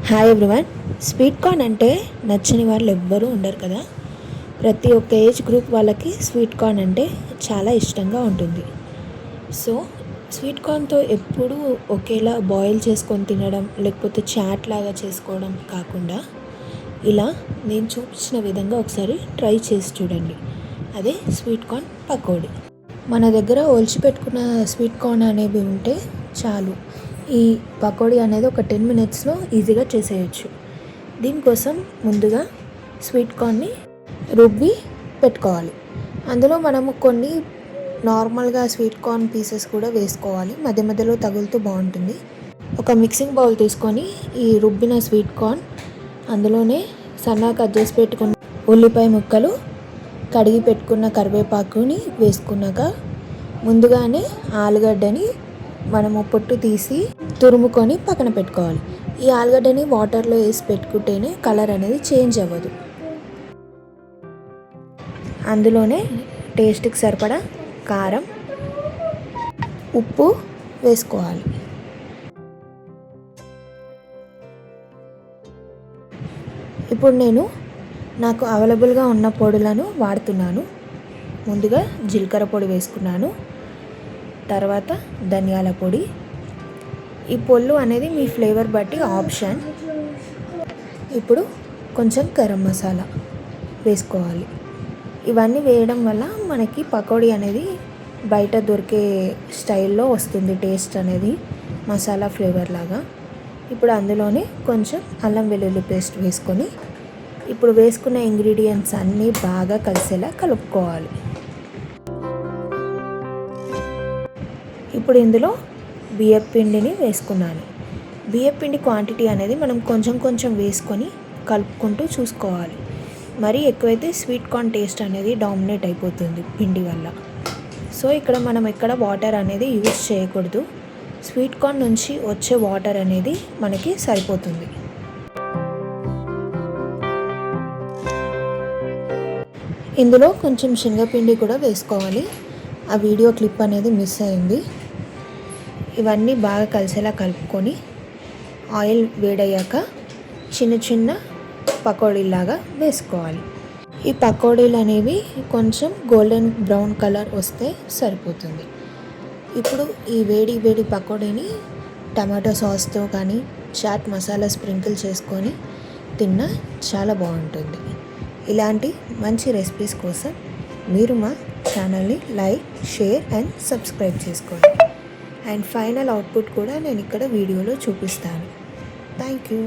Hi everyone. Sweet corn అంటే నచ్చని వాళ్ళు ఎవ్వరూ ఉండరు కదా. ప్రతి ఒక్క ఏజ్ గ్రూప్ వాళ్ళకి స్వీట్ కార్న్ అంటే చాలా ఇష్టంగా ఉంటుంది. సో స్వీట్ కార్న్తో ఎప్పుడూ ఒకేలా బాయిల్ చేసుకొని తినడం లేకపోతే చాట్ లాగా చేసుకోవడం కాకుండా ఇలా నేను చూపించిన విధంగా ఒకసారి ట్రై చేసి చూడండి. అదే స్వీట్ కార్న్ పకోడీ. మన దగ్గర ఒలిచిపెట్టుకున్న స్వీట్ కార్న్ అనేవి ఉంటే చాలు, ఈ పకోడీ అనేది ఒక 10 మినిట్స్లో ఈజీగా చేసేయచ్చు. దీనికోసం ముందుగా స్వీట్ కార్న్ని రుబ్బి పెట్టుకోవాలి. అందులో మనము కొన్ని నార్మల్గా స్వీట్ కార్న్ పీసెస్ కూడా వేసుకోవాలి, మధ్య మధ్యలో తగులుతూ బాగుంటుంది. ఒక మిక్సింగ్ బౌల్ తీసుకొని ఈ రుబ్బిన స్వీట్ కార్న్ అందులోనే సన్నగా కట్ చేసి పెట్టుకున్న ఉల్లిపాయ ముక్కలు, కడిగి పెట్టుకున్న కరివేపాకుని వేసుకున్నాక ముందుగానే ఆలుగడ్డని మనము పొట్టు తీసి తురుముకొని పక్కన పెట్టుకోవాలి. ఈ ఆలుగడ్డని వాటర్లో వేసి పెట్టుకుంటేనే కలర్ అనేది చేంజ్ అవ్వదు. అందులోనే టేస్ట్కి సరిపడా కారం, ఉప్పు వేసుకోవాలి. ఇప్పుడు నేను నాకు అవైలబుల్గా ఉన్న పొడులను వాడుతున్నాను. ముందుగా జీలకర్ర పొడి వేసుకున్నాను, తర్వాత ధనియాల పొడి. ఈ పొళ్ళు అనేది మీ ఫ్లేవర్ బట్టి ఆప్షన్. ఇప్పుడు కొంచెం గరం మసాలా వేసుకోవాలి. ఇవన్నీ వేయడం వల్ల మనకి పకోడీ అనేది బయట దొరికే స్టైల్లో వస్తుంది, టేస్ట్ అనేది మసాలా ఫ్లేవర్ లాగా. ఇప్పుడు అందులోనే కొంచెం అల్లం వెల్లుల్లి పేస్ట్ వేసుకొని ఇప్పుడు వేసుకున్న ఇంగ్రీడియంట్స్ అన్నీ బాగా కలిసేలా కలుపుకోవాలి. ఇప్పుడు ఇందులో బియ్యపు పిండిని వేసుకున్నాను. బియ్యపు పిండి క్వాంటిటీ అనేది మనం కొంచెం కొంచెం వేసుకొని కలుపుకుంటూ చూసుకోవాలి. మరీ ఎక్కువైతే స్వీట్ కార్న్ టేస్ట్ అనేది డామినేట్ అయిపోతుంది పిండి వల్ల. సో మనం ఇక్కడ వాటర్ అనేది యూజ్ చేయకూడదు. స్వీట్ కార్న్ నుంచి వచ్చే వాటర్ అనేది మనకి సరిపోతుంది. ఇందులో కొంచెం శనగపిండి కూడా వేసుకోవాలి. ఆ వీడియో క్లిప్ అనేది మిస్ అయింది. ఇవన్నీ బాగా కలిసేలా కలుపుకొని ఆయిల్ వేడయ్యాక చిన్న చిన్న పకోడీలాగా వేసుకోవాలి. ఈ పకోడీలు అనేవి కొంచెం గోల్డెన్ బ్రౌన్ కలర్ వస్తే సరిపోతుంది. ఇప్పుడు ఈ వేడి వేడి పకోడీని టమాటో సాస్తో కానీ చాట్ మసాలా స్ప్రింకిల్ చేసుకొని తిన్నా చాలా బాగుంటుంది. ఇలాంటి మంచి రెసిపీస్ కోసం మీరు మా ఛానల్ని లైక్, షేర్ అండ్ సబ్స్క్రైబ్ చేసుకోండి. అండ్ ఫైనల్ అవుట్పుట్ కూడా నేను ఇక్కడ వీడియోలో చూపిస్తాను. Thank you.